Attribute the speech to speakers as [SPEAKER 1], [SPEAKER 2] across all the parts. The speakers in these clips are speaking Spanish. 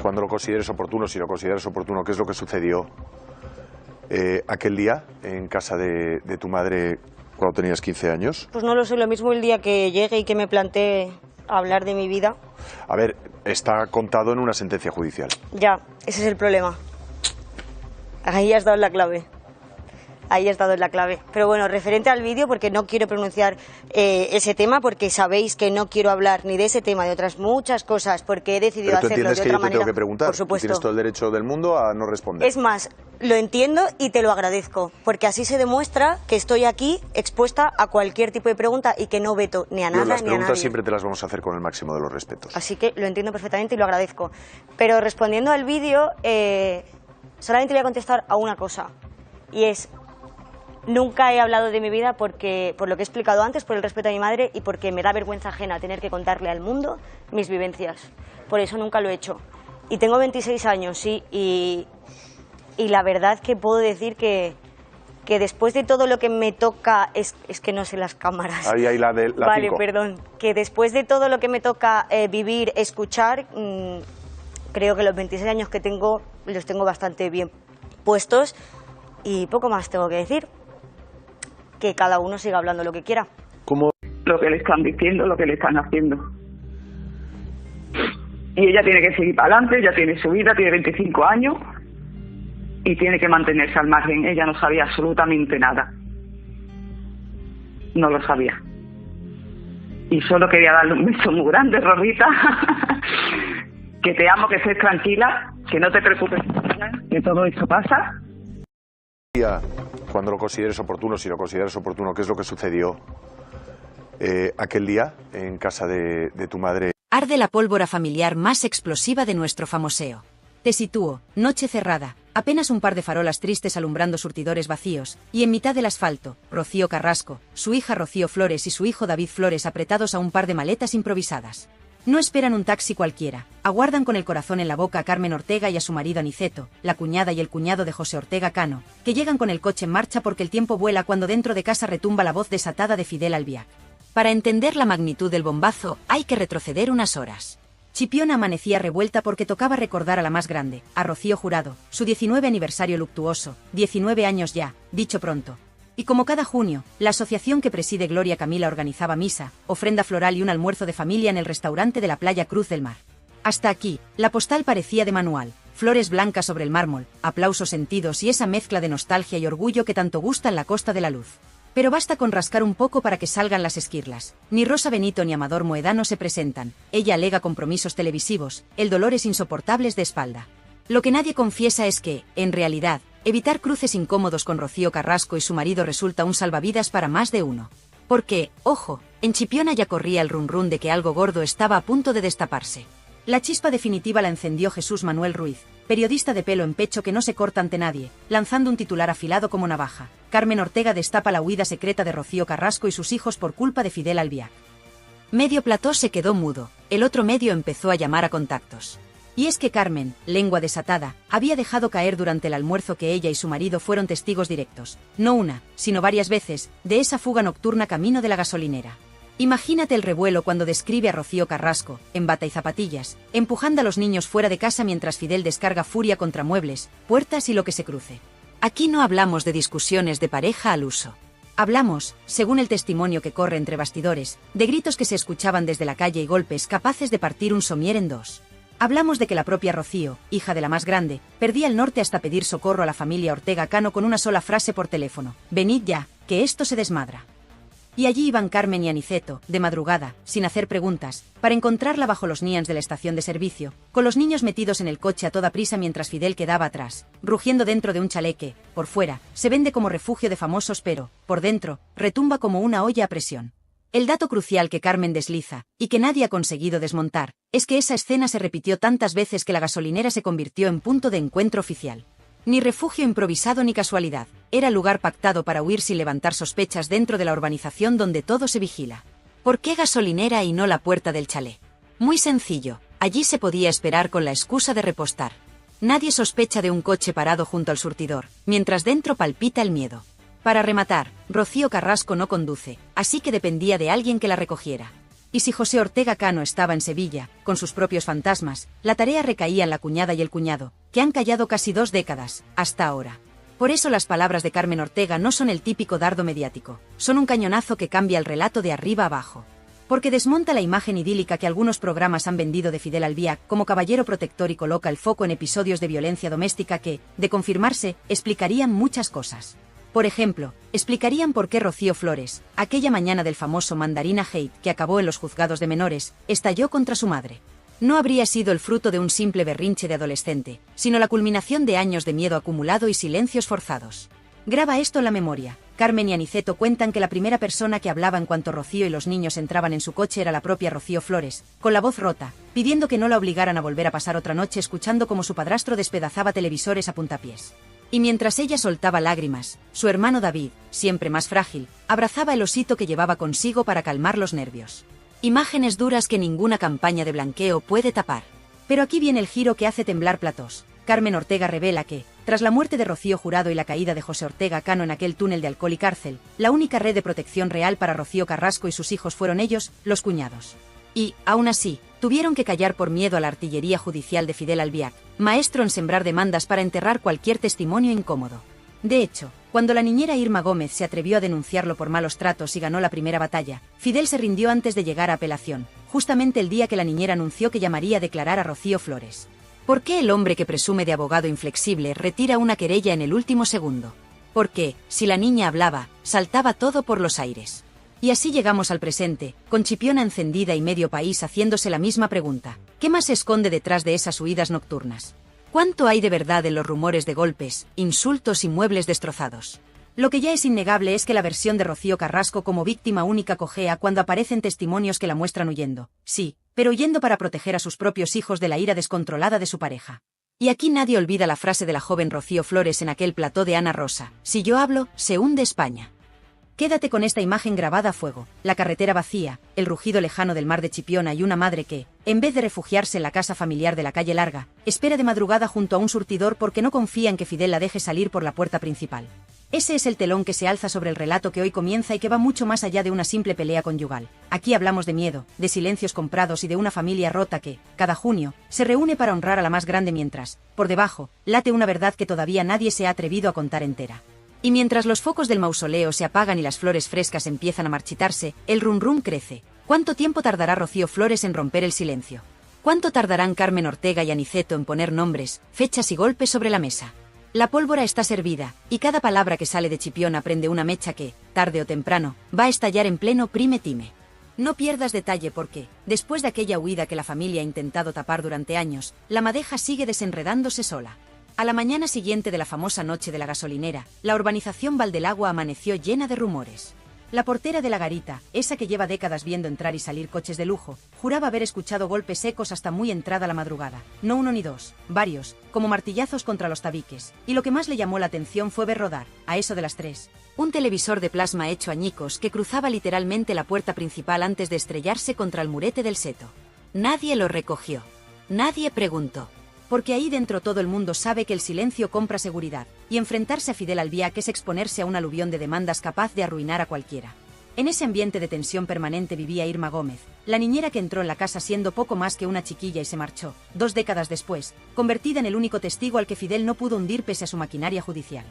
[SPEAKER 1] Cuando lo consideres oportuno, si lo consideras oportuno, ¿qué es lo que sucedió aquel día en casa de tu madre cuando tenías 15 años?
[SPEAKER 2] Pues no lo sé, lo mismo el día que llegue y que me plantee hablar de mi vida.
[SPEAKER 1] A ver, está contado en una sentencia judicial.
[SPEAKER 2] Ya, ese es el problema. Ahí has dado la clave. Ahí has dado la clave. Pero bueno, referente al vídeo, porque no quiero pronunciar ese tema, porque sabéis que no quiero hablar ni de ese tema, de otras muchas cosas, porque he decidido hacerlo de otra manera.
[SPEAKER 1] ¿Pero tú entiendes que yo te tengo que preguntar?
[SPEAKER 2] Por supuesto.
[SPEAKER 1] Tienes todo el derecho del mundo a no responder.
[SPEAKER 2] Es más, lo entiendo y te lo agradezco, porque así se demuestra que estoy aquí expuesta a cualquier tipo de pregunta y que no veto ni a nada ni a nadie.
[SPEAKER 1] Las preguntas siempre te las vamos a hacer con el máximo de los respetos.
[SPEAKER 2] Así que lo entiendo perfectamente y lo agradezco. Pero respondiendo al vídeo, solamente voy a contestar a una cosa, y es: nunca he hablado de mi vida porque, por lo que he explicado antes, por el respeto a mi madre y porque me da vergüenza ajena tener que contarle al mundo mis vivencias. Por eso nunca lo he hecho. Y tengo 26 años, sí, y la verdad que puedo decir que después de todo lo que me toca... Es que no sé las cámaras.
[SPEAKER 1] Ahí la de la
[SPEAKER 2] Vale,
[SPEAKER 1] 5.
[SPEAKER 2] perdón. Que después de todo lo que me toca vivir, escuchar, creo que los 26 años que tengo los tengo bastante bien puestos y poco más tengo que decir. Que cada uno siga hablando lo que quiera.
[SPEAKER 1] ¿Cómo?
[SPEAKER 3] Lo que le están diciendo, lo que le están haciendo. Y ella tiene que seguir para adelante, ella tiene su vida, tiene 25 años y tiene que mantenerse al margen. Ella no sabía absolutamente nada. No lo sabía. Y solo quería darle un beso muy grande, Rosita. Que te amo, que estés tranquila, que no te preocupes, que todo esto pasa.
[SPEAKER 1] Cuando lo consideres oportuno, si lo consideras oportuno, ¿qué es lo que sucedió aquel día en casa de tu madre?
[SPEAKER 4] Arde la pólvora familiar más explosiva de nuestro famoseo. Te sitúo, noche cerrada, apenas un par de farolas tristes alumbrando surtidores vacíos, y en mitad del asfalto, Rocío Carrasco, su hija Rocío Flores y su hijo David Flores apretados a un par de maletas improvisadas. No esperan un taxi cualquiera, aguardan con el corazón en la boca a Carmen Ortega y a su marido Aniceto, la cuñada y el cuñado de José Ortega Cano, que llegan con el coche en marcha porque el tiempo vuela cuando dentro de casa retumba la voz desatada de Fidel Albiac. Para entender la magnitud del bombazo, hay que retroceder unas horas. Chipiona amanecía revuelta porque tocaba recordar a la más grande, a Rocío Jurado, su 19 aniversario luctuoso, 19 años ya, dicho pronto. Y como cada junio, la asociación que preside Gloria Camila organizaba misa, ofrenda floral y un almuerzo de familia en el restaurante de la playa Cruz del Mar. Hasta aquí, la postal parecía de manual, flores blancas sobre el mármol, aplausos sentidos y esa mezcla de nostalgia y orgullo que tanto gusta en la Costa de la Luz. Pero basta con rascar un poco para que salgan las esquirlas. Ni Rosa Benito ni Amador Moedano se presentan, ella alega compromisos televisivos, el dolores insoportables de espalda. Lo que nadie confiesa es que, en realidad, evitar cruces incómodos con Rocío Carrasco y su marido resulta un salvavidas para más de uno. Porque, ojo, en Chipiona ya corría el run run de que algo gordo estaba a punto de destaparse. La chispa definitiva la encendió Jesús Manuel Ruiz, periodista de pelo en pecho que no se corta ante nadie, lanzando un titular afilado como navaja. Carmen Ortega destapa la huida secreta de Rocío Carrasco y sus hijos por culpa de Fidel Albiac. Medio plató se quedó mudo, el otro medio empezó a llamar a contactos. Y es que Carmen, lengua desatada, había dejado caer durante el almuerzo que ella y su marido fueron testigos directos, no una, sino varias veces, de esa fuga nocturna camino de la gasolinera. Imagínate el revuelo cuando describe a Rocío Carrasco, en bata y zapatillas, empujando a los niños fuera de casa mientras Fidel descarga furia contra muebles, puertas y lo que se cruce. Aquí no hablamos de discusiones de pareja al uso. Hablamos, según el testimonio que corre entre bastidores, de gritos que se escuchaban desde la calle y golpes capaces de partir un somier en dos. Hablamos de que la propia Rocío, hija de la más grande, perdía el norte hasta pedir socorro a la familia Ortega Cano con una sola frase por teléfono: «Venid ya, que esto se desmadra». Y allí iban Carmen y Aniceto, de madrugada, sin hacer preguntas, para encontrarla bajo los nians de la estación de servicio, con los niños metidos en el coche a toda prisa mientras Fidel quedaba atrás, rugiendo dentro de un chaleque, por fuera, se vende como refugio de famosos pero, por dentro, retumba como una olla a presión. El dato crucial que Carmen desliza, y que nadie ha conseguido desmontar, es que esa escena se repitió tantas veces que la gasolinera se convirtió en punto de encuentro oficial. Ni refugio improvisado ni casualidad, era lugar pactado para huir sin levantar sospechas dentro de la urbanización donde todo se vigila. ¿Por qué gasolinera y no la puerta del chalet? Muy sencillo, allí se podía esperar con la excusa de repostar. Nadie sospecha de un coche parado junto al surtidor, mientras dentro palpita el miedo. Para rematar, Rocío Carrasco no conduce, así que dependía de alguien que la recogiera. Y si José Ortega Cano estaba en Sevilla, con sus propios fantasmas, la tarea recaía en la cuñada y el cuñado, que han callado casi 2 décadas, hasta ahora. Por eso las palabras de Carmen Ortega no son el típico dardo mediático, son un cañonazo que cambia el relato de arriba a abajo. Porque desmonta la imagen idílica que algunos programas han vendido de Fidel Albiac como caballero protector y coloca el foco en episodios de violencia doméstica que, de confirmarse, explicarían muchas cosas. Por ejemplo, explicarían por qué Rocío Flores, aquella mañana del famoso Mandarina Hate que acabó en los juzgados de menores, estalló contra su madre. No habría sido el fruto de un simple berrinche de adolescente, sino la culminación de años de miedo acumulado y silencios forzados. Graba esto en la memoria. Carmen y Aniceto cuentan que la primera persona que hablaba en cuanto Rocío y los niños entraban en su coche era la propia Rocío Flores, con la voz rota, pidiendo que no la obligaran a volver a pasar otra noche escuchando cómo su padrastro despedazaba televisores a puntapiés. Y mientras ella soltaba lágrimas, su hermano David, siempre más frágil, abrazaba el osito que llevaba consigo para calmar los nervios. Imágenes duras que ninguna campaña de blanqueo puede tapar. Pero aquí viene el giro que hace temblar platós. Carmen Ortega revela que, tras la muerte de Rocío Jurado y la caída de José Ortega Cano en aquel túnel de alcohol y cárcel, la única red de protección real para Rocío Carrasco y sus hijos fueron ellos, los cuñados. Y, aún así, tuvieron que callar por miedo a la artillería judicial de Fidel Albiac, maestro en sembrar demandas para enterrar cualquier testimonio incómodo. De hecho, cuando la niñera Irma Gómez se atrevió a denunciarlo por malos tratos y ganó la primera batalla, Fidel se rindió antes de llegar a apelación, justamente el día que la niñera anunció que llamaría a declarar a Rocío Flores. ¿Por qué el hombre que presume de abogado inflexible retira una querella en el último segundo? Porque, si la niña hablaba, saltaba todo por los aires. Y así llegamos al presente, con Chipiona encendida y medio país haciéndose la misma pregunta. ¿Qué más se esconde detrás de esas huidas nocturnas? ¿Cuánto hay de verdad en los rumores de golpes, insultos y muebles destrozados? Lo que ya es innegable es que la versión de Rocío Carrasco como víctima única cojea cuando aparecen testimonios que la muestran huyendo. Sí, pero huyendo para proteger a sus propios hijos de la ira descontrolada de su pareja. Y aquí nadie olvida la frase de la joven Rocío Flores en aquel plató de Ana Rosa: si yo hablo, se hunde España. Quédate con esta imagen grabada a fuego, la carretera vacía, el rugido lejano del mar de Chipiona y una madre que, en vez de refugiarse en la casa familiar de la calle Larga, espera de madrugada junto a un surtidor porque no confía en que Fidel la deje salir por la puerta principal. Ese es el telón que se alza sobre el relato que hoy comienza y que va mucho más allá de una simple pelea conyugal. Aquí hablamos de miedo, de silencios comprados y de una familia rota que, cada junio, se reúne para honrar a la más grande mientras, por debajo, late una verdad que todavía nadie se ha atrevido a contar entera. Y mientras los focos del mausoleo se apagan y las flores frescas empiezan a marchitarse, el rum rum crece. ¿Cuánto tiempo tardará Rocío Flores en romper el silencio? ¿Cuánto tardarán Carmen Ortega y Aniceto en poner nombres, fechas y golpes sobre la mesa? La pólvora está servida, y cada palabra que sale de Chipiona prende una mecha que, tarde o temprano, va a estallar en pleno prime time. No pierdas detalle porque, después de aquella huida que la familia ha intentado tapar durante años, la madeja sigue desenredándose sola. A la mañana siguiente de la famosa noche de la gasolinera, la urbanización Valdelagua amaneció llena de rumores. La portera de la garita, esa que lleva décadas viendo entrar y salir coches de lujo, juraba haber escuchado golpes secos hasta muy entrada la madrugada. No uno ni dos, varios, como martillazos contra los tabiques. Y lo que más le llamó la atención fue ver rodar, a eso de las 3, un televisor de plasma hecho añicos que cruzaba literalmente la puerta principal antes de estrellarse contra el murete del seto. Nadie lo recogió. Nadie preguntó. Porque ahí dentro todo el mundo sabe que el silencio compra seguridad, y enfrentarse a Fidel Albiac es exponerse a un aluvión de demandas capaz de arruinar a cualquiera. En ese ambiente de tensión permanente vivía Irma Gómez, la niñera que entró en la casa siendo poco más que una chiquilla y se marchó, 2 décadas después, convertida en el único testigo al que Fidel no pudo hundir pese a su maquinaria judicial.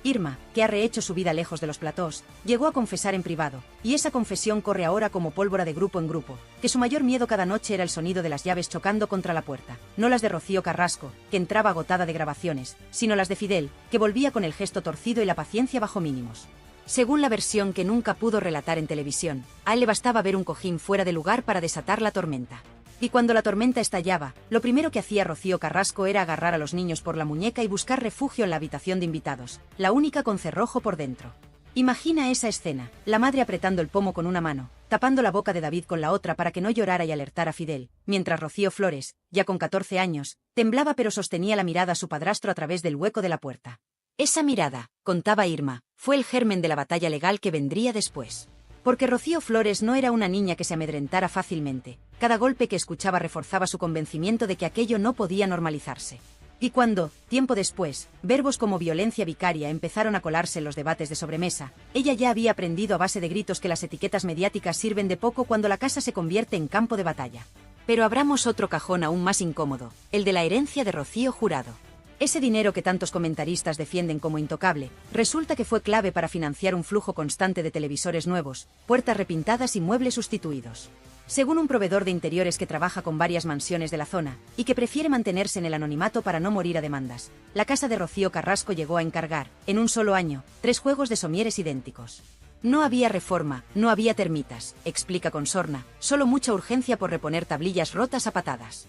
[SPEAKER 4] Irma, que ha rehecho su vida lejos de los platós, llegó a confesar en privado, y esa confesión corre ahora como pólvora de grupo en grupo, que su mayor miedo cada noche era el sonido de las llaves chocando contra la puerta, no las de Rocío Carrasco, que entraba agotada de grabaciones, sino las de Fidel, que volvía con el gesto torcido y la paciencia bajo mínimos. Según la versión que nunca pudo relatar en televisión, a él le bastaba ver un cojín fuera de lugar para desatar la tormenta. Y cuando la tormenta estallaba, lo primero que hacía Rocío Carrasco era agarrar a los niños por la muñeca y buscar refugio en la habitación de invitados, la única con cerrojo por dentro. Imagina esa escena, la madre apretando el pomo con una mano, tapando la boca de David con la otra para que no llorara y alertara a Fidel, mientras Rocío Flores, ya con 14 años, temblaba pero sostenía la mirada a su padrastro a través del hueco de la puerta. Esa mirada, contaba Irma, fue el germen de la batalla legal que vendría después. Porque Rocío Flores no era una niña que se amedrentara fácilmente. Cada golpe que escuchaba reforzaba su convencimiento de que aquello no podía normalizarse. Y cuando, tiempo después, verbos como violencia vicaria empezaron a colarse en los debates de sobremesa, ella ya había aprendido a base de gritos que las etiquetas mediáticas sirven de poco cuando la casa se convierte en campo de batalla. Pero abramos otro cajón aún más incómodo, el de la herencia de Rocío Jurado. Ese dinero que tantos comentaristas defienden como intocable, resulta que fue clave para financiar un flujo constante de televisores nuevos, puertas repintadas y muebles sustituidos. Según un proveedor de interiores que trabaja con varias mansiones de la zona, y que prefiere mantenerse en el anonimato para no morir a demandas, la casa de Rocío Carrasco llegó a encargar, en un solo año, 3 juegos de somieres idénticos. No había reforma, no había termitas, explica con sorna, solo mucha urgencia por reponer tablillas rotas a patadas.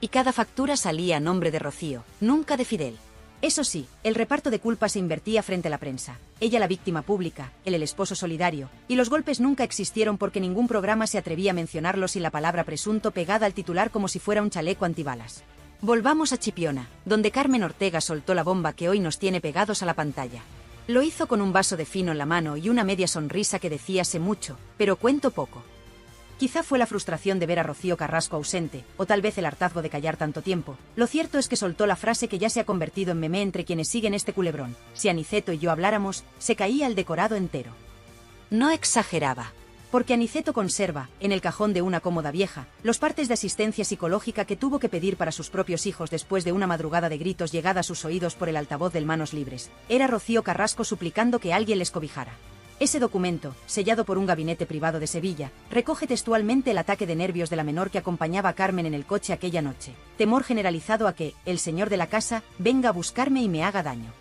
[SPEAKER 4] Y cada factura salía a nombre de Rocío, nunca de Fidel. Eso sí, el reparto de culpa se invertía frente a la prensa. Ella la víctima pública, él el esposo solidario, y los golpes nunca existieron porque ningún programa se atrevía a mencionarlos sin la palabra presunto pegada al titular como si fuera un chaleco antibalas. Volvamos a Chipiona, donde Carmen Ortega soltó la bomba que hoy nos tiene pegados a la pantalla. Lo hizo con un vaso de fino en la mano y una media sonrisa que decía sé mucho, pero cuento poco. Quizá fue la frustración de ver a Rocío Carrasco ausente, o tal vez el hartazgo de callar tanto tiempo. Lo cierto es que soltó la frase que ya se ha convertido en meme entre quienes siguen este culebrón. Si Aniceto y yo habláramos, se caía el decorado entero. No exageraba. Porque Aniceto conserva, en el cajón de una cómoda vieja, los partes de asistencia psicológica que tuvo que pedir para sus propios hijos después de una madrugada de gritos llegada a sus oídos por el altavoz del Manos Libres. Era Rocío Carrasco suplicando que alguien les cobijara. Ese documento, sellado por un gabinete privado de Sevilla, recoge textualmente el ataque de nervios de la menor que acompañaba a Carmen en el coche aquella noche. Temor generalizado a que, el señor de la casa, venga a buscarme y me haga daño.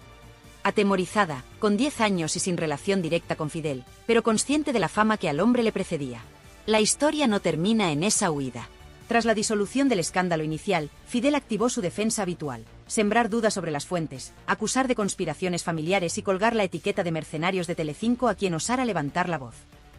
[SPEAKER 4] Atemorizada, con 10 años y sin relación directa con Fidel, pero consciente de la fama que al hombre le precedía. La historia no termina en esa huida. Tras la disolución del escándalo inicial, Fidel activó su defensa habitual: sembrar dudas sobre las fuentes, acusar de conspiraciones familiares y colgar la etiqueta de mercenarios de Telecinco a quien osara levantar la voz.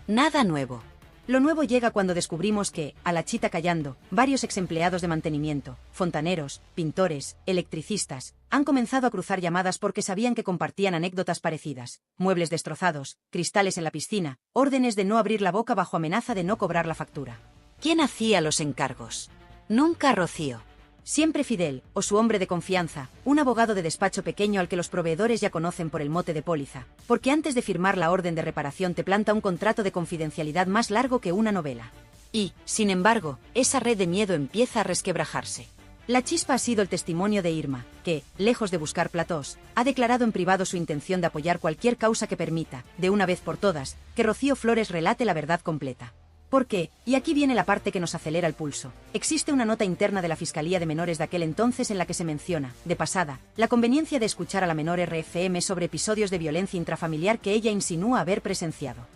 [SPEAKER 4] Nada nuevo. Lo nuevo llega cuando descubrimos que, a la chita callando, varios exempleados de mantenimiento, fontaneros, pintores, electricistas, han comenzado a cruzar llamadas porque sabían que compartían anécdotas parecidas: muebles destrozados, cristales en la piscina, órdenes de no abrir la boca bajo amenaza de no cobrar la factura. ¿Quién hacía los encargos? Nunca Rocío. Siempre Fidel, o su hombre de confianza, un abogado de despacho pequeño al que los proveedores ya conocen por el mote de póliza, porque antes de firmar la orden de reparación te planta un contrato de confidencialidad más largo que una novela. Y, sin embargo, esa red de miedo empieza a resquebrajarse. La chispa ha sido el testimonio de Irma, que, lejos de buscar platós, ha declarado en privado su intención de apoyar cualquier causa que permita, de una vez por todas, que Rocío Flores relate la verdad completa. Porque, y aquí viene la parte que nos acelera el pulso, existe una nota interna de la Fiscalía de Menores de aquel entonces en la que se menciona, de pasada, la conveniencia de escuchar a la menor RFM sobre episodios de violencia intrafamiliar que ella insinúa haber presenciado.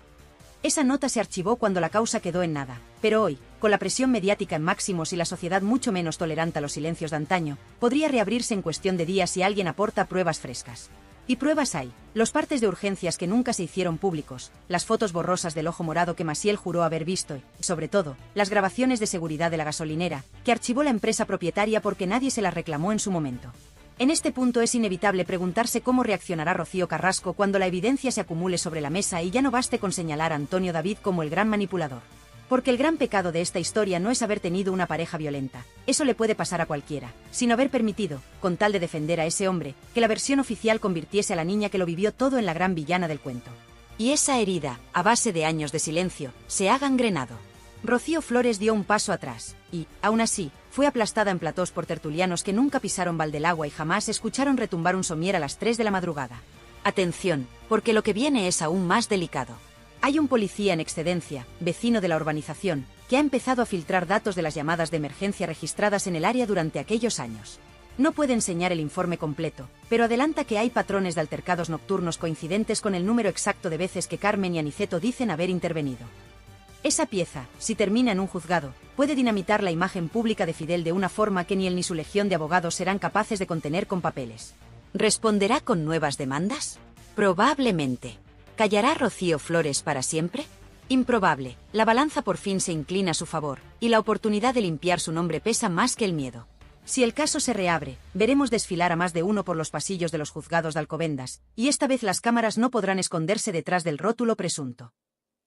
[SPEAKER 4] Esa nota se archivó cuando la causa quedó en nada, pero hoy, con la presión mediática en máximos y la sociedad mucho menos tolerante a los silencios de antaño, podría reabrirse en cuestión de días si alguien aporta pruebas frescas. Y pruebas hay: los partes de urgencias que nunca se hicieron públicos, las fotos borrosas del ojo morado que Maciel juró haber visto y, sobre todo, las grabaciones de seguridad de la gasolinera, que archivó la empresa propietaria porque nadie se las reclamó en su momento. En este punto es inevitable preguntarse cómo reaccionará Rocío Carrasco cuando la evidencia se acumule sobre la mesa y ya no baste con señalar a Antonio David como el gran manipulador. Porque el gran pecado de esta historia no es haber tenido una pareja violenta, eso le puede pasar a cualquiera, sino haber permitido, con tal de defender a ese hombre, que la versión oficial convirtiese a la niña que lo vivió todo en la gran villana del cuento. Y esa herida, a base de años de silencio, se ha gangrenado. Rocío Flores dio un paso atrás, y, aún así, fue aplastada en platós por tertulianos que nunca pisaron Valdelagua y jamás escucharon retumbar un somier a las 3 de la madrugada. Atención, porque lo que viene es aún más delicado. Hay un policía en excedencia, vecino de la urbanización, que ha empezado a filtrar datos de las llamadas de emergencia registradas en el área durante aquellos años. No puede enseñar el informe completo, pero adelanta que hay patrones de altercados nocturnos coincidentes con el número exacto de veces que Carmen y Aniceto dicen haber intervenido. Esa pieza, si termina en un juzgado, puede dinamitar la imagen pública de Fidel de una forma que ni él ni su legión de abogados serán capaces de contener con papeles. ¿Responderá con nuevas demandas? Probablemente. ¿Callará Rocío Flores para siempre? Improbable. La balanza por fin se inclina a su favor, y la oportunidad de limpiar su nombre pesa más que el miedo. Si el caso se reabre, veremos desfilar a más de uno por los pasillos de los juzgados de Alcobendas, y esta vez las cámaras no podrán esconderse detrás del rótulo presunto.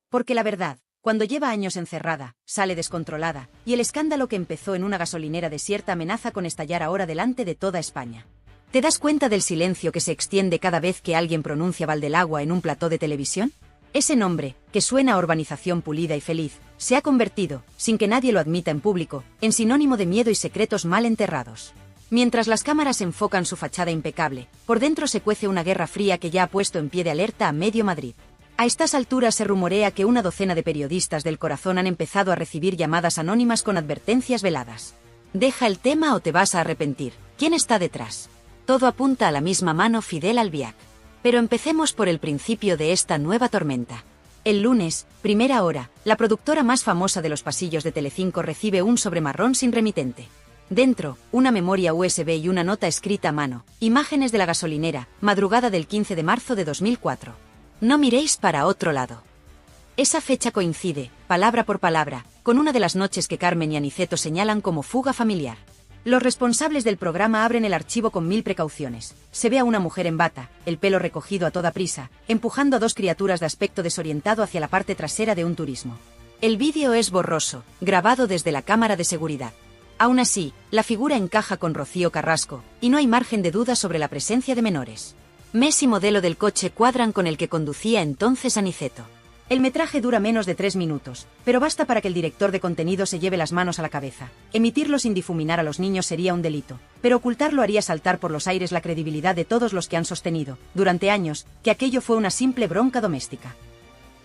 [SPEAKER 4] Porque la verdad, Cuando lleva años encerrada, sale descontrolada, y el escándalo que empezó en una gasolinera desierta amenaza con estallar ahora delante de toda España. ¿Te das cuenta del silencio que se extiende cada vez que alguien pronuncia Valdelagua en un plató de televisión? Ese nombre, que suena a urbanización pulida y feliz, se ha convertido, sin que nadie lo admita en público, en sinónimo de miedo y secretos mal enterrados. Mientras las cámaras enfocan su fachada impecable, por dentro se cuece una guerra fría que ya ha puesto en pie de alerta a medio Madrid. A estas alturas se rumorea que una docena de periodistas del corazón han empezado a recibir llamadas anónimas con advertencias veladas. Deja el tema o te vas a arrepentir. ¿Quién está detrás? Todo apunta a la misma mano, Fidel Albiac. Pero empecemos por el principio de esta nueva tormenta. El lunes, primera hora, la productora más famosa de los pasillos de Telecinco recibe un sobremarrón sin remitente. Dentro, una memoria USB y una nota escrita a mano. Imágenes de la gasolinera, madrugada del 15 de marzo de 2004. No miréis para otro lado. Esa fecha coincide, palabra por palabra, con una de las noches que Carmen y Aniceto señalan como fuga familiar. Los responsables del programa abren el archivo con 1000 precauciones. Se ve a una mujer en bata, el pelo recogido a toda prisa, empujando a dos criaturas de aspecto desorientado hacia la parte trasera de un turismo. El vídeo es borroso, grabado desde la cámara de seguridad. Aún así, la figura encaja con Rocío Carrasco, y no hay margen de duda sobre la presencia de menores. Mes y modelo del coche cuadran con el que conducía entonces Aniceto. El metraje dura menos de 3 minutos, pero basta para que el director de contenido se lleve las manos a la cabeza. Emitirlo sin difuminar a los niños sería un delito, pero ocultarlo haría saltar por los aires la credibilidad de todos los que han sostenido, durante años, que aquello fue una simple bronca doméstica.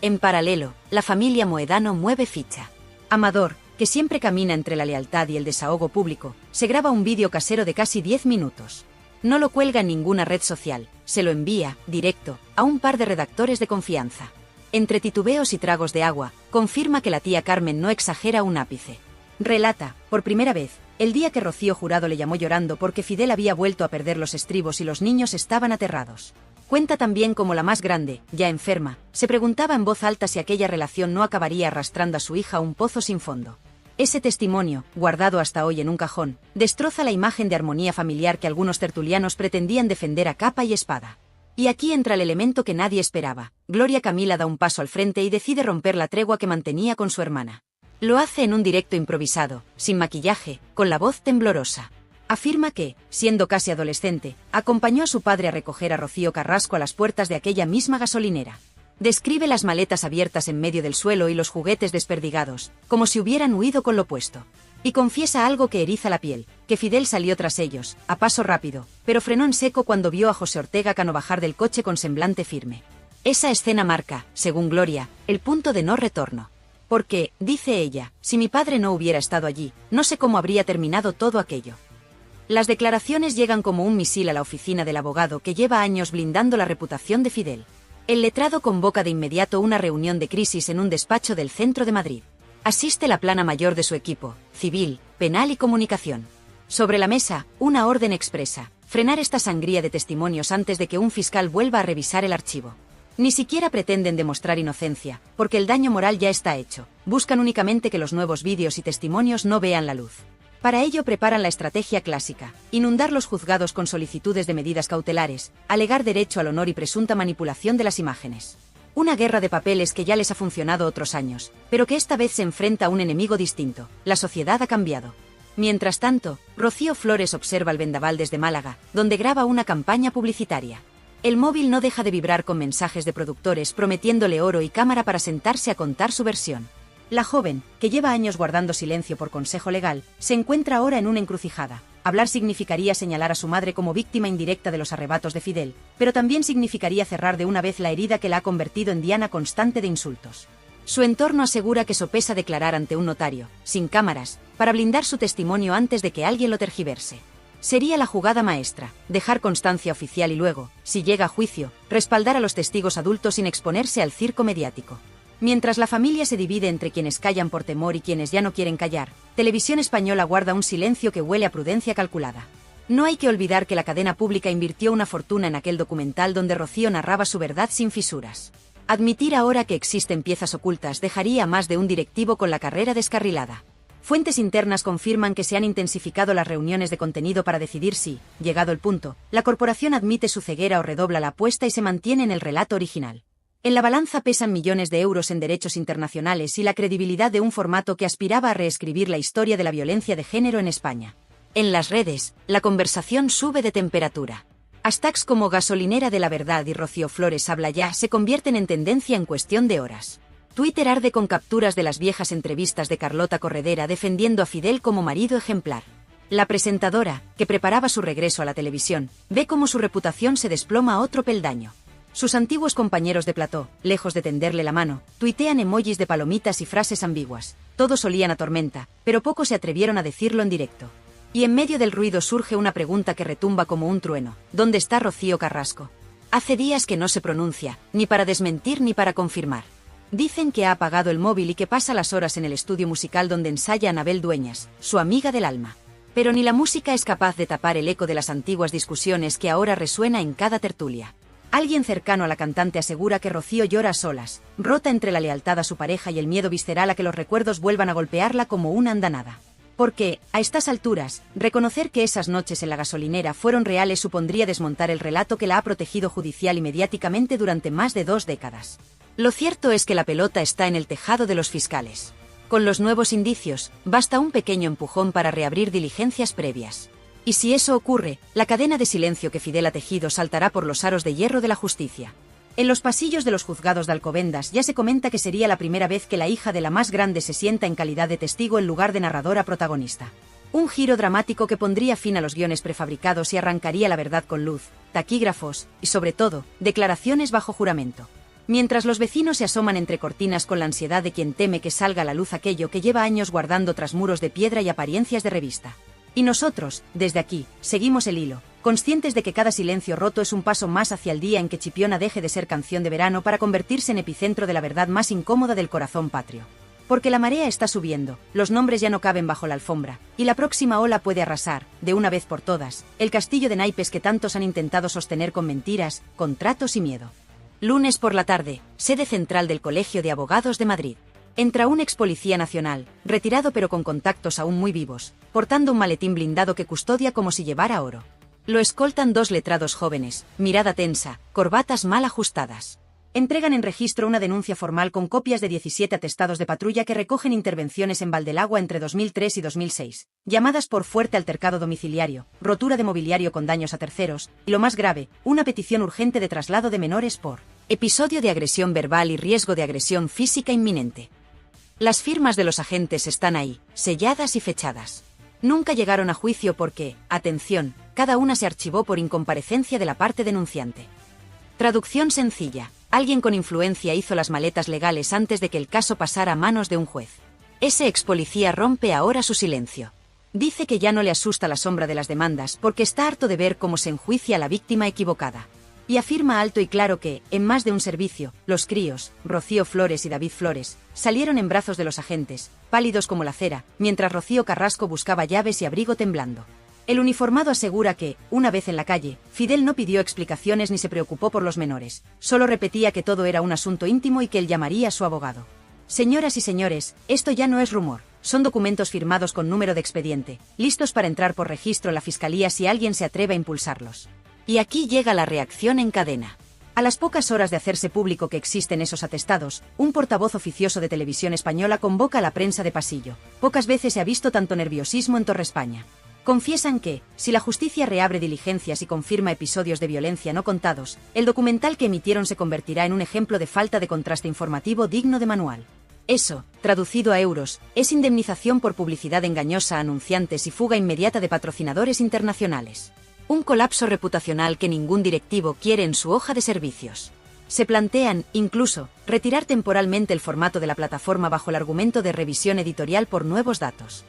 [SPEAKER 4] En paralelo, la familia Moedano mueve ficha. Amador, que siempre camina entre la lealtad y el desahogo público, se graba un vídeo casero de casi 10 minutos. No lo cuelga en ninguna red social, se lo envía, directo, a un par de redactores de confianza. Entre titubeos y tragos de agua, confirma que la tía Carmen no exagera un ápice. Relata, por primera vez, el día que Rocío Jurado le llamó llorando porque Fidel había vuelto a perder los estribos y los niños estaban aterrados. Cuenta también cómo la más grande, ya enferma, se preguntaba en voz alta si aquella relación no acabaría arrastrando a su hija a un pozo sin fondo. Ese testimonio, guardado hasta hoy en un cajón, destroza la imagen de armonía familiar que algunos tertulianos pretendían defender a capa y espada. Y aquí entra el elemento que nadie esperaba. Gloria Camila da un paso al frente y decide romper la tregua que mantenía con su hermana. Lo hace en un directo improvisado, sin maquillaje, con la voz temblorosa. Afirma que, siendo casi adolescente, acompañó a su padre a recoger a Rocío Carrasco a las puertas de aquella misma gasolinera. Describe las maletas abiertas en medio del suelo y los juguetes desperdigados, como si hubieran huido con lo puesto. Y confiesa algo que eriza la piel, que Fidel salió tras ellos, a paso rápido, pero frenó en seco cuando vio a José Ortega Cano bajar del coche con semblante firme. Esa escena marca, según Gloria, el punto de no retorno. Porque, dice ella, si mi padre no hubiera estado allí, no sé cómo habría terminado todo aquello. Las declaraciones llegan como un misil a la oficina del abogado que lleva años blindando la reputación de Fidel. El letrado convoca de inmediato una reunión de crisis en un despacho del centro de Madrid. Asiste la plana mayor de su equipo, civil, penal y comunicación. Sobre la mesa, una orden expresa: frenar esta sangría de testimonios antes de que un fiscal vuelva a revisar el archivo. Ni siquiera pretenden demostrar inocencia, porque el daño moral ya está hecho. Buscan únicamente que los nuevos vídeos y testimonios no vean la luz. Para ello preparan la estrategia clásica: inundar los juzgados con solicitudes de medidas cautelares, alegar derecho al honor y presunta manipulación de las imágenes. Una guerra de papeles que ya les ha funcionado otros años, pero que esta vez se enfrenta a un enemigo distinto. La sociedad ha cambiado. Mientras tanto, Rocío Flores observa el vendaval desde Málaga, donde graba una campaña publicitaria. El móvil no deja de vibrar con mensajes de productores prometiéndole oro y cámara para sentarse a contar su versión. La joven, que lleva años guardando silencio por consejo legal, se encuentra ahora en una encrucijada. Hablar significaría señalar a su madre como víctima indirecta de los arrebatos de Fidel, pero también significaría cerrar de una vez la herida que la ha convertido en diana constante de insultos. Su entorno asegura que sopesa declarar ante un notario, sin cámaras, para blindar su testimonio antes de que alguien lo tergiverse. Sería la jugada maestra: dejar constancia oficial y luego, si llega a juicio, respaldar a los testigos adultos sin exponerse al circo mediático. Mientras la familia se divide entre quienes callan por temor y quienes ya no quieren callar, Televisión Española guarda un silencio que huele a prudencia calculada. No hay que olvidar que la cadena pública invirtió una fortuna en aquel documental donde Rocío narraba su verdad sin fisuras. Admitir ahora que existen piezas ocultas dejaría a más de un directivo con la carrera descarrilada. Fuentes internas confirman que se han intensificado las reuniones de contenido para decidir si, llegado el punto, la corporación admite su ceguera o redobla la apuesta y se mantiene en el relato original. En la balanza pesan millones de euros en derechos internacionales y la credibilidad de un formato que aspiraba a reescribir la historia de la violencia de género en España. En las redes, la conversación sube de temperatura. Hashtags como Gasolinera de la Verdad y Rocío Flores habla ya se convierten en tendencia en cuestión de horas. Twitter arde con capturas de las viejas entrevistas de Carlota Corredera defendiendo a Fidel como marido ejemplar. La presentadora, que preparaba su regreso a la televisión, ve cómo su reputación se desploma a otro peldaño. Sus antiguos compañeros de plató, lejos de tenderle la mano, tuitean emojis de palomitas y frases ambiguas. Todos olían a tormenta, pero pocos se atrevieron a decirlo en directo. Y en medio del ruido surge una pregunta que retumba como un trueno. ¿Dónde está Rocío Carrasco? Hace días que no se pronuncia, ni para desmentir ni para confirmar. Dicen que ha apagado el móvil y que pasa las horas en el estudio musical donde ensaya Anabel Dueñas, su amiga del alma. Pero ni la música es capaz de tapar el eco de las antiguas discusiones que ahora resuena en cada tertulia. Alguien cercano a la cantante asegura que Rocío llora a solas, rota entre la lealtad a su pareja y el miedo visceral a que los recuerdos vuelvan a golpearla como una andanada. Porque, a estas alturas, reconocer que esas noches en la gasolinera fueron reales supondría desmontar el relato que la ha protegido judicial y mediáticamente durante más de 2 décadas. Lo cierto es que la pelota está en el tejado de los fiscales. Con los nuevos indicios, basta un pequeño empujón para reabrir diligencias previas. Y si eso ocurre, la cadena de silencio que Fidel ha tejido saltará por los aros de hierro de la justicia. En los pasillos de los juzgados de Alcobendas ya se comenta que sería la primera vez que la hija de la más grande se sienta en calidad de testigo en lugar de narradora protagonista. Un giro dramático que pondría fin a los guiones prefabricados y arrancaría la verdad con luz, taquígrafos y, sobre todo, declaraciones bajo juramento. Mientras los vecinos se asoman entre cortinas con la ansiedad de quien teme que salga a la luz aquello que lleva años guardando tras muros de piedra y apariencias de revista. Y nosotros, desde aquí, seguimos el hilo, conscientes de que cada silencio roto es un paso más hacia el día en que Chipiona deje de ser canción de verano para convertirse en epicentro de la verdad más incómoda del corazón patrio. Porque la marea está subiendo, los nombres ya no caben bajo la alfombra, y la próxima ola puede arrasar, de una vez por todas, el castillo de naipes que tantos han intentado sostener con mentiras, contratos y miedo. Lunes por la tarde, sede central del Colegio de Abogados de Madrid. Entra un ex policía nacional, retirado pero con contactos aún muy vivos, portando un maletín blindado que custodia como si llevara oro. Lo escoltan 2 letrados jóvenes, mirada tensa, corbatas mal ajustadas. Entregan en registro una denuncia formal con copias de 17 atestados de patrulla que recogen intervenciones en Valdelagua entre 2003 y 2006, llamadas por fuerte altercado domiciliario, rotura de mobiliario con daños a terceros, y lo más grave, una petición urgente de traslado de menores por episodio de agresión verbal y riesgo de agresión física inminente. Las firmas de los agentes están ahí, selladas y fechadas. Nunca llegaron a juicio porque, atención, cada una se archivó por incomparecencia de la parte denunciante. Traducción sencilla. Alguien con influencia hizo las maletas legales antes de que el caso pasara a manos de un juez. Ese ex policía rompe ahora su silencio. Dice que ya no le asusta la sombra de las demandas porque está harto de ver cómo se enjuicia a la víctima equivocada. Y afirma alto y claro que, en más de un servicio, los críos, Rocío Flores y David Flores, salieron en brazos de los agentes, pálidos como la cera, mientras Rocío Carrasco buscaba llaves y abrigo temblando. El uniformado asegura que, una vez en la calle, Fidel no pidió explicaciones ni se preocupó por los menores, solo repetía que todo era un asunto íntimo y que él llamaría a su abogado. Señoras y señores, esto ya no es rumor, son documentos firmados con número de expediente, listos para entrar por registro en la fiscalía si alguien se atreve a impulsarlos. Y aquí llega la reacción en cadena. A las pocas horas de hacerse público que existen esos atestados, un portavoz oficioso de Televisión Española convoca a la prensa de pasillo. Pocas veces se ha visto tanto nerviosismo en Torre España. Confiesan que, si la justicia reabre diligencias y confirma episodios de violencia no contados, el documental que emitieron se convertirá en un ejemplo de falta de contraste informativo digno de manual. Eso, traducido a euros, es indemnización por publicidad engañosa a anunciantes y fuga inmediata de patrocinadores internacionales. Un colapso reputacional que ningún directivo quiere en su hoja de servicios. Se plantean, incluso, retirar temporalmente el formato de la plataforma bajo el argumento de revisión editorial por nuevos datos.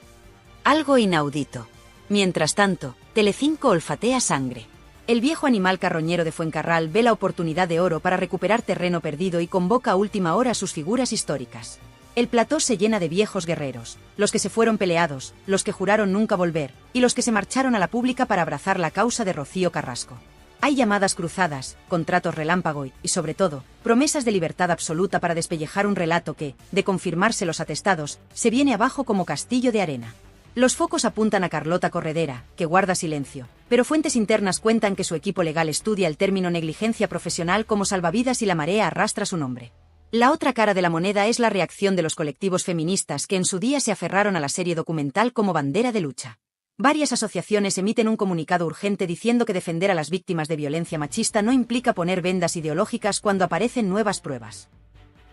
[SPEAKER 4] Algo inaudito. Mientras tanto, Telecinco olfatea sangre. El viejo animal carroñero de Fuencarral ve la oportunidad de oro para recuperar terreno perdido y convoca a última hora a sus figuras históricas. El plató se llena de viejos guerreros, los que se fueron peleados, los que juraron nunca volver, y los que se marcharon a la pública para abrazar la causa de Rocío Carrasco. Hay llamadas cruzadas, contratos relámpago y, sobre todo, promesas de libertad absoluta para despellejar un relato que, de confirmarse los atestados, se viene abajo como castillo de arena. Los focos apuntan a Carlota Corredera, que guarda silencio, pero fuentes internas cuentan que su equipo legal estudia el término negligencia profesional como salvavidas y la marea arrastra su nombre. La otra cara de la moneda es la reacción de los colectivos feministas que en su día se aferraron a la serie documental como bandera de lucha. Varias asociaciones emiten un comunicado urgente diciendo que defender a las víctimas de violencia machista no implica poner vendas ideológicas cuando aparecen nuevas pruebas.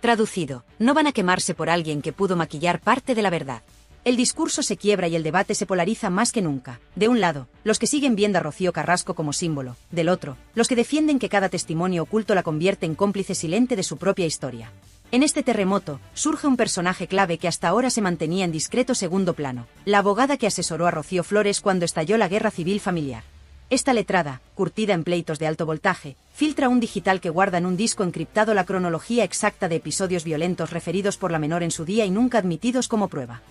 [SPEAKER 4] Traducido, no van a quemarse por alguien que pudo maquillar parte de la verdad. El discurso se quiebra y el debate se polariza más que nunca. De un lado, los que siguen viendo a Rocío Carrasco como símbolo; del otro, los que defienden que cada testimonio oculto la convierte en cómplice silente de su propia historia. En este terremoto, surge un personaje clave que hasta ahora se mantenía en discreto segundo plano: la abogada que asesoró a Rocío Flores cuando estalló la guerra civil familiar. Esta letrada, curtida en pleitos de alto voltaje, filtra un digital que guarda en un disco encriptado la cronología exacta de episodios violentos referidos por la menor en su día y nunca admitidos como prueba.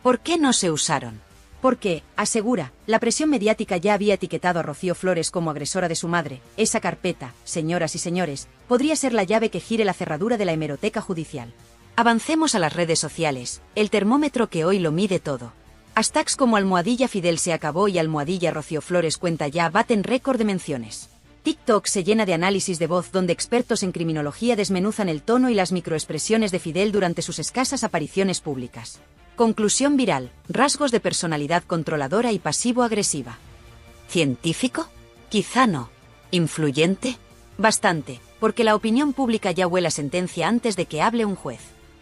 [SPEAKER 4] ¿Por qué no se usaron? Porque, asegura, la presión mediática ya había etiquetado a Rocío Flores como agresora de su madre. Esa carpeta, señoras y señores, podría ser la llave que gire la cerradura de la hemeroteca judicial. Avancemos a las redes sociales, el termómetro que hoy lo mide todo. Hashtags como almohadilla Fidel se acabó y almohadilla Rocío Flores cuenta ya baten récord de menciones. TikTok se llena de análisis de voz donde expertos en criminología desmenuzan el tono y las microexpresiones de Fidel durante sus escasas apariciones públicas. Conclusión viral: rasgos de personalidad controladora y pasivo-agresiva. ¿Científico? Quizá no. ¿Influyente? Bastante, porque la opinión pública ya huele a sentencia antes de que hable un juez.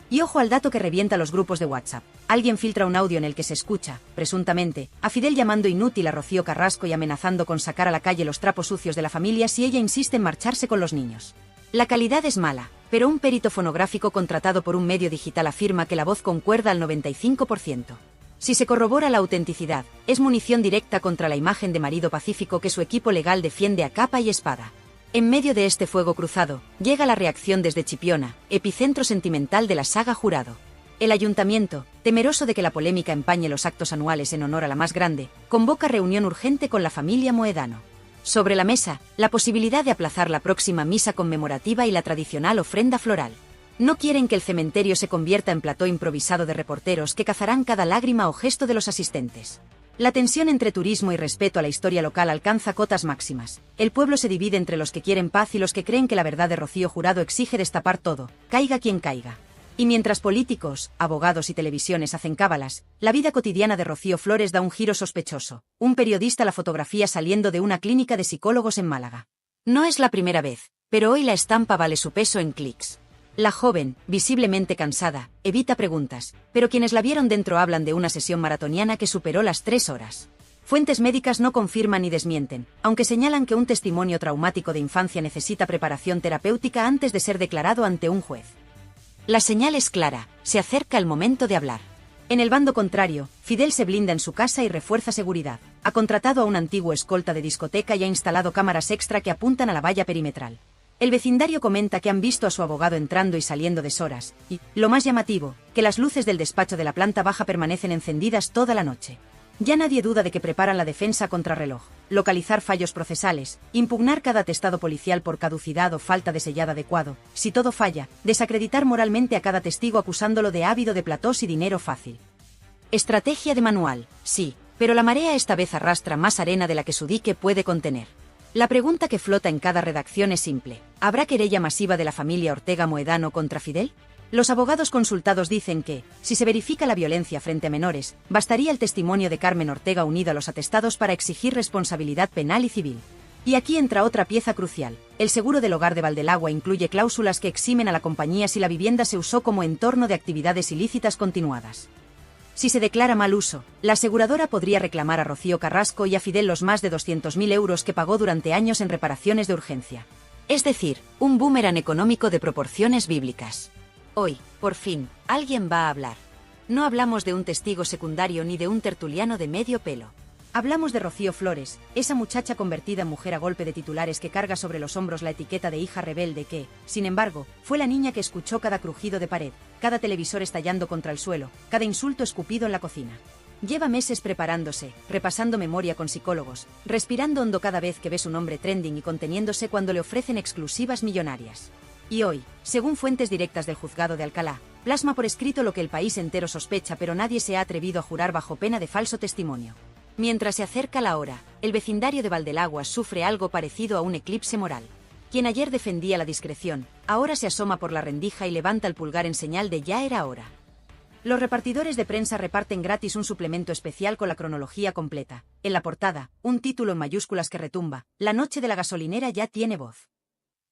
[SPEAKER 4] Y ojo al dato que revienta los grupos de WhatsApp. Alguien filtra un audio en el que se escucha, presuntamente, a Fidel llamando inútil a Rocío Carrasco y amenazando con sacar a la calle los trapos sucios de la familia si ella insiste en marcharse con los niños. La calidad es mala, pero un perito fonográfico contratado por un medio digital afirma que la voz concuerda al 95%. Si se corrobora la autenticidad, es munición directa contra la imagen de marido pacífico que su equipo legal defiende a capa y espada. En medio de este fuego cruzado, llega la reacción desde Chipiona, epicentro sentimental de la saga Jurado. El ayuntamiento, temeroso de que la polémica empañe los actos anuales en honor a la más grande, convoca reunión urgente con la familia Moedano. Sobre la mesa, la posibilidad de aplazar la próxima misa conmemorativa y la tradicional ofrenda floral. No quieren que el cementerio se convierta en plató improvisado de reporteros que cazarán cada lágrima o gesto de los asistentes. La tensión entre turismo y respeto a la historia local alcanza cotas máximas. El pueblo se divide entre los que quieren paz y los que creen que la verdad de Rocío Jurado exige destapar todo, caiga quien caiga. Y mientras políticos, abogados y televisiones hacen cábalas, la vida cotidiana de Rocío Flores da un giro sospechoso. Un periodista la fotografía saliendo de una clínica de psicólogos en Málaga. No es la primera vez, pero hoy la estampa vale su peso en clics. La joven, visiblemente cansada, evita preguntas, pero quienes la vieron dentro hablan de una sesión maratoniana que superó las 3 horas. Fuentes médicas no confirman ni desmienten, aunque señalan que un testimonio traumático de infancia necesita preparación terapéutica antes de ser declarado ante un juez. La señal es clara, se acerca el momento de hablar. En el bando contrario, Fidel se blinda en su casa y refuerza seguridad. Ha contratado a un antiguo escolta de discoteca y ha instalado cámaras extra que apuntan a la valla perimetral. El vecindario comenta que han visto a su abogado entrando y saliendo deshoras, y, lo más llamativo, que las luces del despacho de la planta baja permanecen encendidas toda la noche. Ya nadie duda de que preparan la defensa contra reloj, localizar fallos procesales, impugnar cada atestado policial por caducidad o falta de sellado adecuado, si todo falla, desacreditar moralmente a cada testigo acusándolo de ávido de platós y dinero fácil. Estrategia de manual, sí, pero la marea esta vez arrastra más arena de la que su dique puede contener. La pregunta que flota en cada redacción es simple: ¿habrá querella masiva de la familia Ortega Moedano contra Fidel? Los abogados consultados dicen que, si se verifica la violencia frente a menores, bastaría el testimonio de Carmen Ortega unido a los atestados para exigir responsabilidad penal y civil. Y aquí entra otra pieza crucial. El seguro del hogar de Valdelagua incluye cláusulas que eximen a la compañía si la vivienda se usó como entorno de actividades ilícitas continuadas. Si se declara mal uso, la aseguradora podría reclamar a Rocío Carrasco y a Fidel los más de 200.000 euros que pagó durante años en reparaciones de urgencia. Es decir, un boomerang económico de proporciones bíblicas. Hoy, por fin, alguien va a hablar. No hablamos de un testigo secundario ni de un tertuliano de medio pelo. Hablamos de Rocío Flores, esa muchacha convertida en mujer a golpe de titulares que carga sobre los hombros la etiqueta de hija rebelde que, sin embargo, fue la niña que escuchó cada crujido de pared, cada televisor estallando contra el suelo, cada insulto escupido en la cocina. Lleva meses preparándose, repasando memoria con psicólogos, respirando hondo cada vez que ve su nombre trending y conteniéndose cuando le ofrecen exclusivas millonarias. Y hoy, según fuentes directas del juzgado de Alcalá, plasma por escrito lo que el país entero sospecha pero nadie se ha atrevido a jurar bajo pena de falso testimonio. Mientras se acerca la hora, el vecindario de Valdelaguas sufre algo parecido a un eclipse moral. Quien ayer defendía la discreción, ahora se asoma por la rendija y levanta el pulgar en señal de ya era hora. Los repartidores de prensa reparten gratis un suplemento especial con la cronología completa. En la portada, un título en mayúsculas que retumba: La noche de la gasolinera ya tiene voz.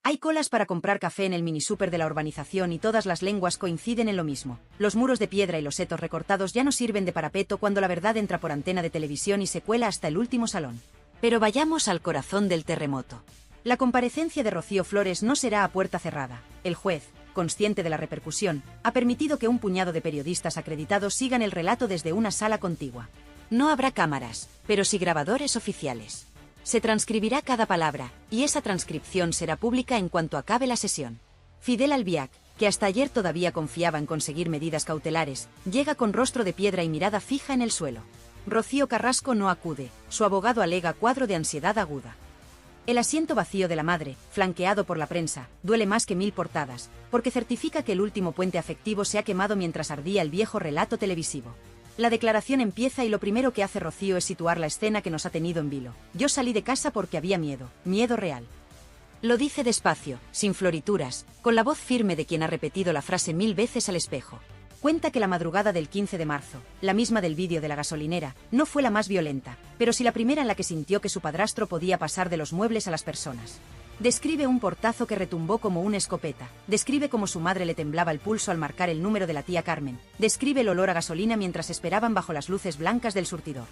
[SPEAKER 4] Hay colas para comprar café en el minisúper de la urbanización y todas las lenguas coinciden en lo mismo. Los muros de piedra y los setos recortados ya no sirven de parapeto cuando la verdad entra por antena de televisión y se cuela hasta el último salón. Pero vayamos al corazón del terremoto. La comparecencia de Rocío Flores no será a puerta cerrada. El juez, consciente de la repercusión, ha permitido que un puñado de periodistas acreditados sigan el relato desde una sala contigua. No habrá cámaras, pero sí grabadores oficiales. Se transcribirá cada palabra, y esa transcripción será pública en cuanto acabe la sesión. Fidel Albiac, que hasta ayer todavía confiaba en conseguir medidas cautelares, llega con rostro de piedra y mirada fija en el suelo. Rocío Carrasco no acude, su abogado alega cuadro de ansiedad aguda. El asiento vacío de la madre, flanqueado por la prensa, duele más que 1000 portadas, porque certifica que el último puente afectivo se ha quemado mientras ardía el viejo relato televisivo. La declaración empieza y lo primero que hace Rocío es situar la escena que nos ha tenido en vilo. Yo salí de casa porque había miedo, miedo real. Lo dice despacio, sin florituras, con la voz firme de quien ha repetido la frase 1000 veces al espejo. Cuenta que la madrugada del 15 de marzo, la misma del vídeo de la gasolinera, no fue la más violenta, pero sí la primera en la que sintió que su padrastro podía pasar de los muebles a las personas. Describe un portazo que retumbó como una escopeta, describe cómo su madre le temblaba el pulso al marcar el número de la tía Carmen, describe el olor a gasolina mientras esperaban bajo las luces blancas del surtidor.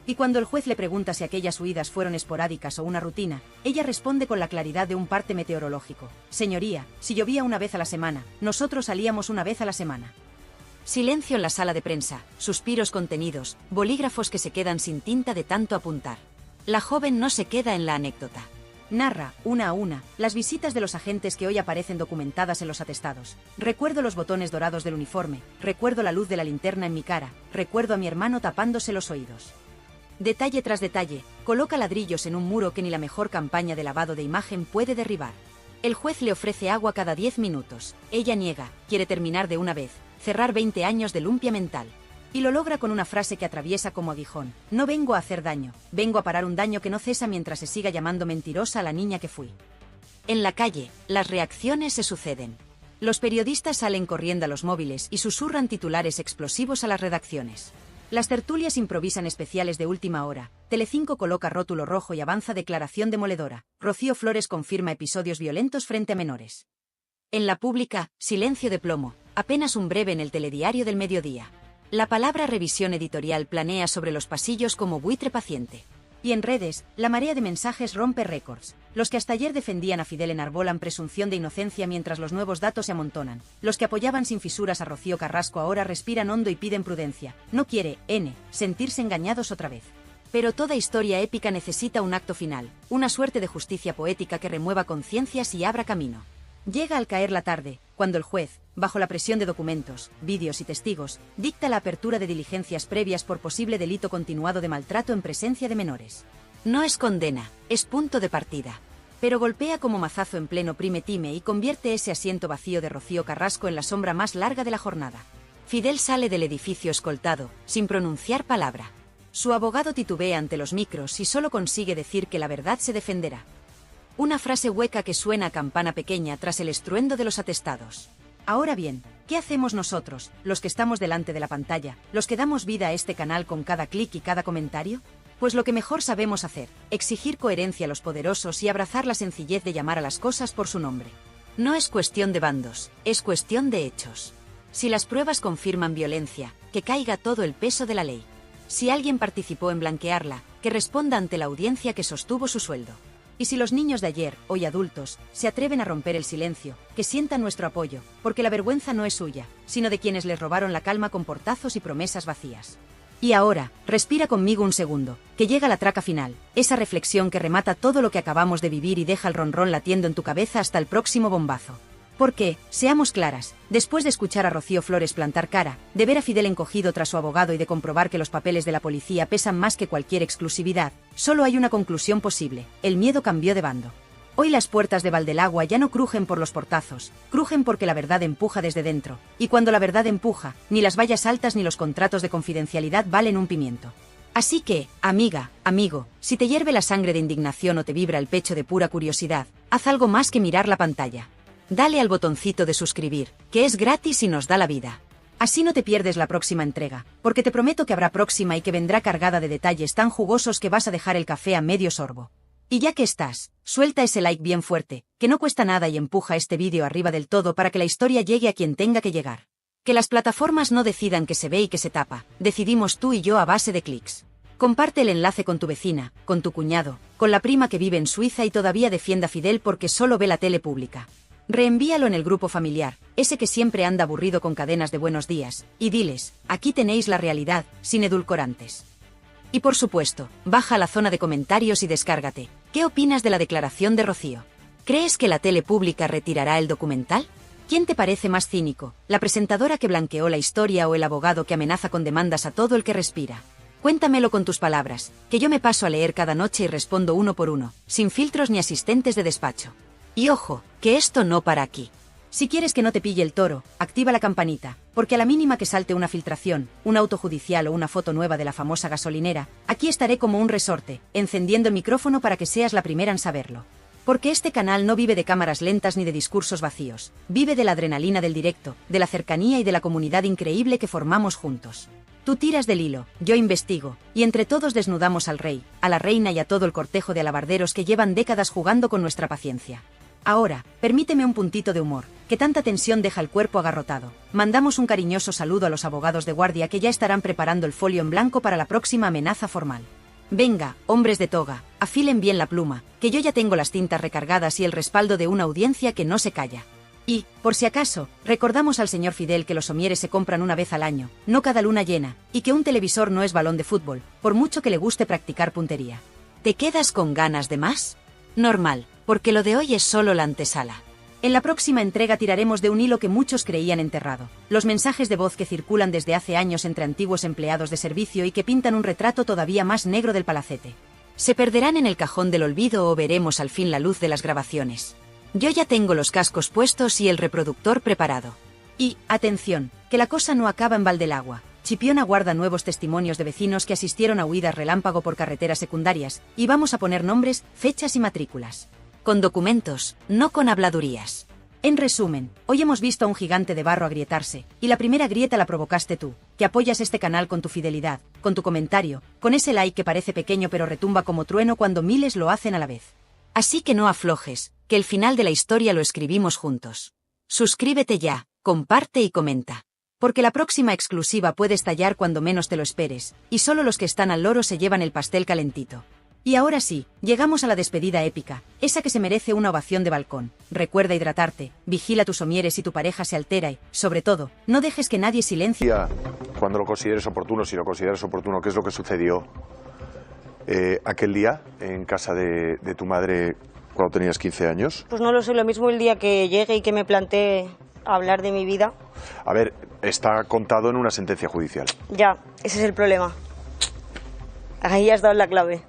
[SPEAKER 4] Y cuando el juez le pregunta si aquellas huidas fueron esporádicas o una rutina, ella responde con la claridad de un parte meteorológico: Señoría, si llovía una vez a la semana, nosotros salíamos una vez a la semana. Silencio en la sala de prensa, suspiros contenidos, bolígrafos que se quedan sin tinta de tanto apuntar. La joven no se queda en la anécdota. Narra, una a una, las visitas de los agentes que hoy aparecen documentadas en los atestados. Recuerdo los botones dorados del uniforme, recuerdo la luz de la linterna en mi cara, recuerdo a mi hermano tapándose los oídos. Detalle tras detalle, coloca ladrillos en un muro que ni la mejor campaña de lavado de imagen puede derribar. El juez le ofrece agua cada 10 minutos. Ella niega, quiere terminar de una vez, cerrar 20 años de lumpia mental. Y lo logra con una frase que atraviesa como aguijón: no vengo a hacer daño, vengo a parar un daño que no cesa mientras se siga llamando mentirosa a la niña que fui. En la calle, las reacciones se suceden. Los periodistas salen corriendo a los móviles y susurran titulares explosivos a las redacciones. Las tertulias improvisan especiales de última hora. Telecinco coloca rótulo rojo y avanza declaración demoledora. Rocío Flores confirma episodios violentos frente a menores. En la pública, silencio de plomo, apenas un breve en el telediario del mediodía. La palabra revisión editorial planea sobre los pasillos como buitre paciente. Y en redes, la marea de mensajes rompe récords. Los que hasta ayer defendían a Fidel enarbolan presunción de inocencia mientras los nuevos datos se amontonan. Los que apoyaban sin fisuras a Rocío Carrasco ahora respiran hondo y piden prudencia. No quiere, sentirse engañados otra vez. Pero toda historia épica necesita un acto final, una suerte de justicia poética que remueva conciencias y abra camino. Llega al caer la tarde, cuando el juez, bajo la presión de documentos, vídeos y testigos, dicta la apertura de diligencias previas por posible delito continuado de maltrato en presencia de menores. No es condena, es punto de partida. Pero golpea como mazazo en pleno prime time y convierte ese asiento vacío de Rocío Carrasco en la sombra más larga de la jornada. Fidel sale del edificio escoltado, sin pronunciar palabra. Su abogado titubea ante los micros y solo consigue decir que la verdad se defenderá. Una frase hueca que suena a campana pequeña tras el estruendo de los atestados. Ahora bien, ¿qué hacemos nosotros, los que estamos delante de la pantalla, los que damos vida a este canal con cada clic y cada comentario? Pues lo que mejor sabemos hacer, exigir coherencia a los poderosos y abrazar la sencillez de llamar a las cosas por su nombre. No es cuestión de bandos, es cuestión de hechos. Si las pruebas confirman violencia, que caiga todo el peso de la ley. Si alguien participó en blanquearla, que responda ante la audiencia que sostuvo su sueldo. Y si los niños de ayer, hoy adultos, se atreven a romper el silencio, que sientan nuestro apoyo, porque la vergüenza no es suya, sino de quienes les robaron la calma con portazos y promesas vacías. Y ahora, respira conmigo un segundo, que llega la traca final, esa reflexión que remata todo lo que acabamos de vivir y deja el ronrón latiendo en tu cabeza hasta el próximo bombazo. Porque, seamos claras, después de escuchar a Rocío Flores plantar cara, de ver a Fidel encogido tras su abogado y de comprobar que los papeles de la policía pesan más que cualquier exclusividad, solo hay una conclusión posible: el miedo cambió de bando. Hoy las puertas de Valdelagua ya no crujen por los portazos, crujen porque la verdad empuja desde dentro, y cuando la verdad empuja, ni las vallas altas ni los contratos de confidencialidad valen un pimiento. Así que, amiga, amigo, si te hierve la sangre de indignación o te vibra el pecho de pura curiosidad, haz algo más que mirar la pantalla. Dale al botoncito de suscribir, que es gratis y nos da la vida. Así no te pierdes la próxima entrega, porque te prometo que habrá próxima y que vendrá cargada de detalles tan jugosos que vas a dejar el café a medio sorbo. Y ya que estás, suelta ese like bien fuerte, que no cuesta nada y empuja este vídeo arriba del todo para que la historia llegue a quien tenga que llegar. Que las plataformas no decidan que se ve y que se tapa, decidimos tú y yo a base de clics. Comparte el enlace con tu vecina, con tu cuñado, con la prima que vive en Suiza y todavía defienda a Fidel porque solo ve la tele pública. Reenvíalo en el grupo familiar, ese que siempre anda aburrido con cadenas de buenos días, y diles, aquí tenéis la realidad, sin edulcorantes. Y por supuesto, baja a la zona de comentarios y descárgate. ¿Qué opinas de la declaración de Rocío? ¿Crees que la tele pública retirará el documental? ¿Quién te parece más cínico, la presentadora que blanqueó la historia o el abogado que amenaza con demandas a todo el que respira? Cuéntamelo con tus palabras, que yo me paso a leer cada noche y respondo uno por uno, sin filtros ni asistentes de despacho. Y ojo, que esto no para aquí. Si quieres que no te pille el toro, activa la campanita, porque a la mínima que salte una filtración, un auto judicial o una foto nueva de la famosa gasolinera, aquí estaré como un resorte, encendiendo el micrófono para que seas la primera en saberlo. Porque este canal no vive de cámaras lentas ni de discursos vacíos, vive de la adrenalina del directo, de la cercanía y de la comunidad increíble que formamos juntos. Tú tiras del hilo, yo investigo, y entre todos desnudamos al rey, a la reina y a todo el cortejo de alabarderos que llevan décadas jugando con nuestra paciencia. Ahora, permíteme un puntito de humor, que tanta tensión deja el cuerpo agarrotado. Mandamos un cariñoso saludo a los abogados de guardia que ya estarán preparando el folio en blanco para la próxima amenaza formal. Venga, hombres de toga, afilen bien la pluma, que yo ya tengo las tintas recargadas y el respaldo de una audiencia que no se calla. Y, por si acaso, recordamos al señor Fidel que los somieres se compran una vez al año, no cada luna llena, y que un televisor no es balón de fútbol, por mucho que le guste practicar puntería. ¿Te quedas con ganas de más? Normal, porque lo de hoy es solo la antesala. En la próxima entrega tiraremos de un hilo que muchos creían enterrado, los mensajes de voz que circulan desde hace años entre antiguos empleados de servicio y que pintan un retrato todavía más negro del palacete. ¿Se perderán en el cajón del olvido o veremos al fin la luz de las grabaciones? Yo ya tengo los cascos puestos y el reproductor preparado. Y, atención, que la cosa no acaba en Valdelagua. Chipiona guarda nuevos testimonios de vecinos que asistieron a huidas relámpago por carreteras secundarias, y vamos a poner nombres, fechas y matrículas. Con documentos, no con habladurías. En resumen, hoy hemos visto a un gigante de barro agrietarse, y la primera grieta la provocaste tú, que apoyas este canal con tu fidelidad, con tu comentario, con ese like que parece pequeño pero retumba como trueno cuando miles lo hacen a la vez. Así que no aflojes, que el final de la historia lo escribimos juntos. Suscríbete ya, comparte y comenta. Porque la próxima exclusiva puede estallar cuando menos te lo esperes, y solo los que están al loro se llevan el pastel calentito. Y ahora sí, llegamos a la despedida épica, esa que se merece una ovación de balcón. Recuerda hidratarte, vigila tus somieres si tu pareja se altera y, sobre todo, no dejes que nadie silencie.
[SPEAKER 1] Cuando lo consideres oportuno, si lo consideres oportuno, ¿qué es lo que sucedió aquel día en casa de tu madre cuando tenías 15 años?
[SPEAKER 2] Pues no lo sé, lo mismo el día que llegue y que me plantee hablar de mi vida.
[SPEAKER 1] A ver, está contado en una sentencia judicial.
[SPEAKER 2] Ya, ese es el problema. Ahí has dado la clave.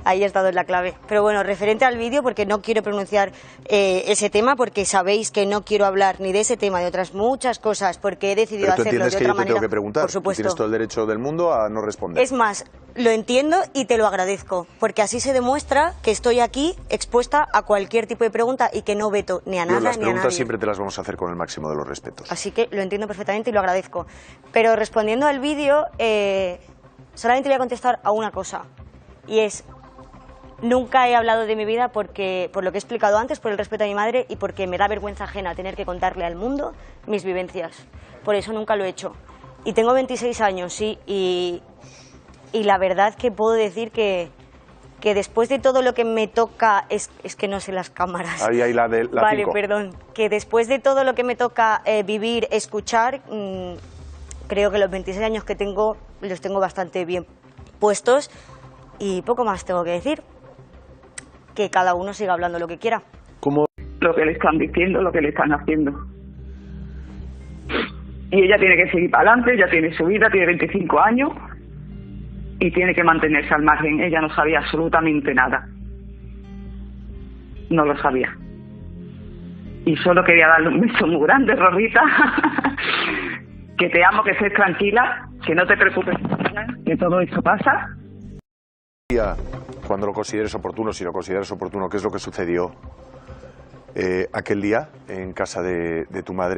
[SPEAKER 2] Ahí has dado la clave. Pero bueno, referente al vídeo, porque no quiero pronunciar ese tema, porque sabéis que no quiero hablar ni de ese tema, de otras muchas cosas, porque he decidido hacerlo de otra manera.
[SPEAKER 1] ¿Pero tú entiendes que yo te tengo que preguntar?
[SPEAKER 2] Por supuesto.
[SPEAKER 1] Tienes todo el derecho del mundo a no responder.
[SPEAKER 2] Es más, lo entiendo y te lo agradezco, porque así se demuestra que estoy aquí expuesta a cualquier tipo de pregunta y que no veto ni a nada ni a nadie.
[SPEAKER 1] Las preguntas siempre te las vamos a hacer con el máximo de los respetos.
[SPEAKER 2] Así que lo entiendo perfectamente y lo agradezco. Pero respondiendo al vídeo, solamente voy a contestar a una cosa, y es: nunca he hablado de mi vida porque, por lo que he explicado antes, por el respeto a mi madre y porque me da vergüenza ajena tener que contarle al mundo mis vivencias. Por eso nunca lo he hecho. Y tengo 26 años, sí, y la verdad que puedo decir que después de todo lo que me toca... Es que no sé las cámaras.
[SPEAKER 1] Ahí la de la
[SPEAKER 2] Vale,
[SPEAKER 1] 5.
[SPEAKER 2] perdón. Que después de todo lo que me toca vivir, escuchar, creo que los 26 años que tengo los tengo bastante bien puestos y poco más tengo que decir. Que cada uno siga hablando lo que quiera.
[SPEAKER 1] ¿Cómo?
[SPEAKER 3] Lo que le están diciendo, lo que le están haciendo. Y ella tiene que seguir para adelante, ella tiene su vida, tiene 25 años y tiene que mantenerse al margen. Ella no sabía absolutamente nada. No lo sabía. Y solo quería darle un beso muy grande, Rosita. Que te amo, que estés tranquila, que no te preocupes. que todo eso pasa.
[SPEAKER 1] Cuando lo consideres oportuno, si lo consideras oportuno, ¿qué es lo que sucedió aquel día en casa de tu madre?